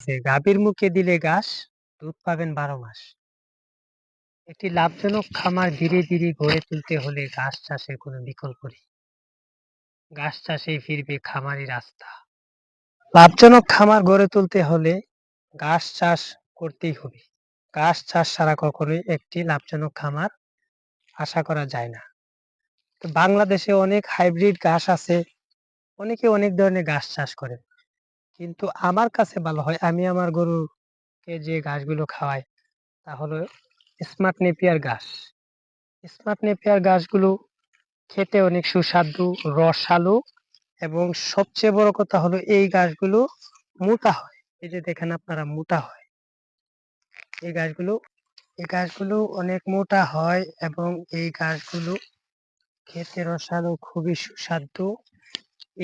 আছে, গাভীর মুখে দিলে ঘাস, দুধ পাবেন 12 মাস। একটি লাভজনক খামার ধীরে ধীরে গড়ে তুলতে হলে ঘাস চাষের কোনো বিকল্প নেই। ঘাস চাষেই ফিরবে খামারি রাস্তা। লাভজনক খামার গড়ে তুলতে হলে ঘাস চাষ করতেই হবে। ঘাস চাষ ছাড়া কখনোই একটি লাভজনক খামার আশা করা যায় না। তো বাংলাদেশে অনেক হাইব্রিড ঘাস আছে, অনেকে অনেক ধরনের ঘাস চাষ করে। কিন্তু আমার কাছে ভালো হয়, আমি আমার গরুকে যে ঘাসগুলো খাওয়াই তা হলো স্মার্ট নেপিয়ার ঘাস। স্মার্ট নেপিয়ার ঘাসগুলো খেতে অনেক সুস্বাদু, রসালো এবং সবচেয়ে বড় কথা হলো এই ঘাসগুলো মোটা হয়। এই যে দেখেন আপনারা, মোটা হয় এই ঘাসগুলো। এই ঘাসগুলো অনেক মোটা হয় এবং এই ঘাসগুলো খেতে রসালো, খুবই সুস্বাদু।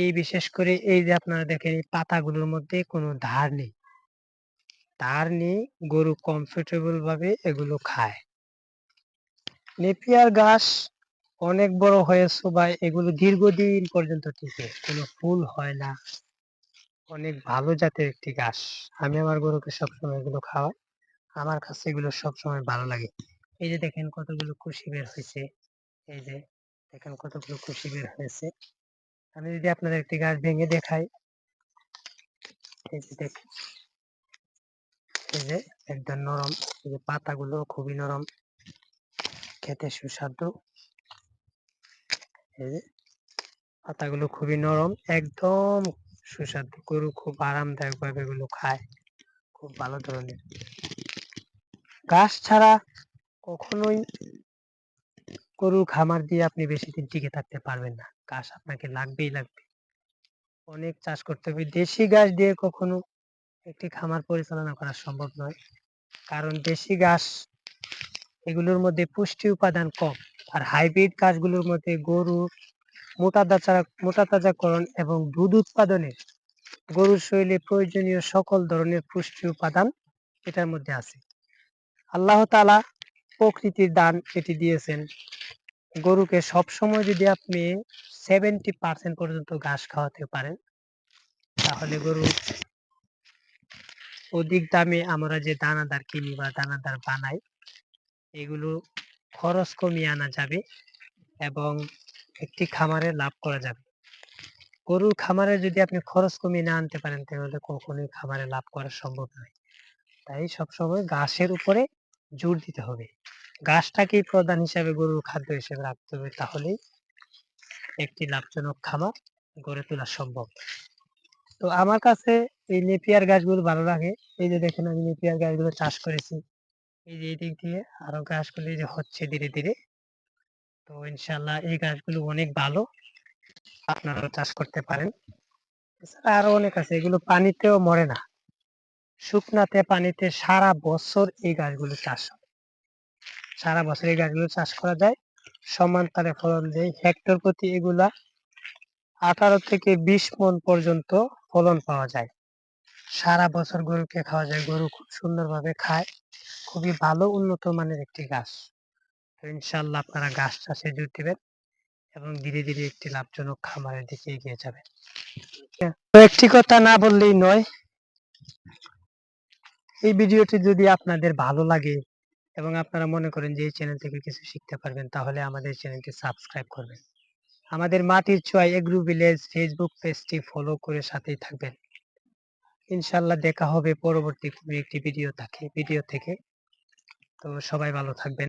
এই বিশেষ করে এই যে আপনারা দেখেন, এই পাতাগুলোর মধ্যে কোনো ধার নেই। ধার নেই, গরু কমফোর্টেবল ভাবে এগুলো খায়। নেপিয়ার ঘাস অনেক বড় হয়েছে ভাই, এগুলো দীর্ঘদিন পর্যন্ত টিকে, কোনো ফুল হয় না। অনেক ভালো জাতের একটি ঘাস। আমি আমার গরুকে সবসময় এগুলো খাওয়াই, আমার কাছে এগুলো সবসময় ভালো লাগে। এই যে দেখেন কতগুলো কুশি বের হয়েছে, এই যে দেখেন কতগুলো কুশি বের হয়েছে। আমি যদি আপনাদের একটি গাছ ভেঙে দেখাই, এই যে দেখেন, এই যে একদম নরম, এই যে পাতাগুলো খুবই নরম, খেতে সুস্বাদু। এই যে পাতাগুলো খুবই নরম, একদম সুস্বাদু। গরু খুব আরামদায়ক ভাবে এগুলো খায়, খুব ভালো ধরনের। ঘাস ছাড়া কখনোই গরুর খামার দিয়ে আপনি বেশি দিন টিকে থাকতে পারবেন না। ঘাস আপনাকে লাগবেই লাগবে। অনেক চাষ করতে হবে। দেশি ঘাস দিয়ে কখনো একটি খামার পরিচালনা করা সম্ভব নয়, কারণ দেশি ঘাস এগুলোর মধ্যে পুষ্টি উপাদান কম। আর হাইব্রিড ঘাসগুলোর মধ্যে গরুর মোটা তাজাকরণ এবং দুধ উৎপাদনে গরুর শরীরে প্রয়োজনীয় সকল ধরনের পুষ্টি উপাদান এটার মধ্যে আছে। আল্লাহ তাআলা প্রকৃতির দান এটি দিয়েছেন। গরুকে সবসময় যদি আপনি 70% পর্যন্ত ঘাস খাওয়াতে পারেন, তাহলে গরু অধিক দামে আমরা যে দানাদার কিনি বা দানাদার বানাই, এগুলো খরচ কমিয়ে আনা যাবে এবং একটি খামারে লাভ করা যাবে। গরুর খামারে যদি আপনি খরচ কমিয়ে না আনতে পারেন, তাহলে কখনোই খামারে লাভ করা সম্ভব নয়। তাই সবসময় ঘাসের উপরে জোর দিতে হবে। ঘাসটাকেই প্রধান হিসাবে গরুর খাদ্য হিসেবে রাখতে হবে, তাহলেই একটি লাভজনক খামার গড়ে তোলা সম্ভব। তো আমার কাছে এই নেপিয়ার গাছগুলো ভালো লাগে। এই যে দেখেন, আমি নেপিয়ার গাছগুলো চাষ করেছি। এই যে এদিক দিয়ে আরো গাছগুলো এই যে হচ্ছে ধীরে ধীরে। তো ইনশাল্লাহ এই গাছগুলো অনেক ভালো, আপনারাও চাষ করতে পারেন। এছাড়া আরো অনেক আছে, এগুলো পানিতেও মরে না, শুকনাতে পানিতে সারা বছর এই গাছগুলো চাষ হয়। সারা বছর এই গাছগুলো চাষ করা যায়, সমান তারে ফলন দেয়। হেক্টর প্রতি এগুলা 18 থেকে 20 মণ পর্যন্ত ফলন পাওয়া যায়। সারা বছর গরুকে খাওয়া যায়, গরু খুব সুন্দরভাবে খায়। খুবই ভালো উন্নত মানের একটি গাছ। তো ইনশাল্লাহ আপনারা গাছ চাষে জোর দিবেন এবং ধীরে ধীরে একটি লাভজনক খামারের দিকে এগিয়ে যাবেন। তো একটি কথা না বললেই নয়, এই ভিডিওটি যদি আপনাদের ভালো লাগে এবং আপনারা মনে করেন যে এই চ্যানেল থেকে কিছু শিখতে পারবেন, তাহলে আমাদের চ্যানেলটি সাবস্ক্রাইব করবেন। আমাদের মাটির ছোঁয়া এগ্রো ভিলেজ ফেসবুক পেজটি ফলো করে সাথেই থাকবেন। ইনশাল্লাহ দেখা হবে পরবর্তী কোনো একটি ভিডিও থেকে। তো সবাই ভালো থাকবেন।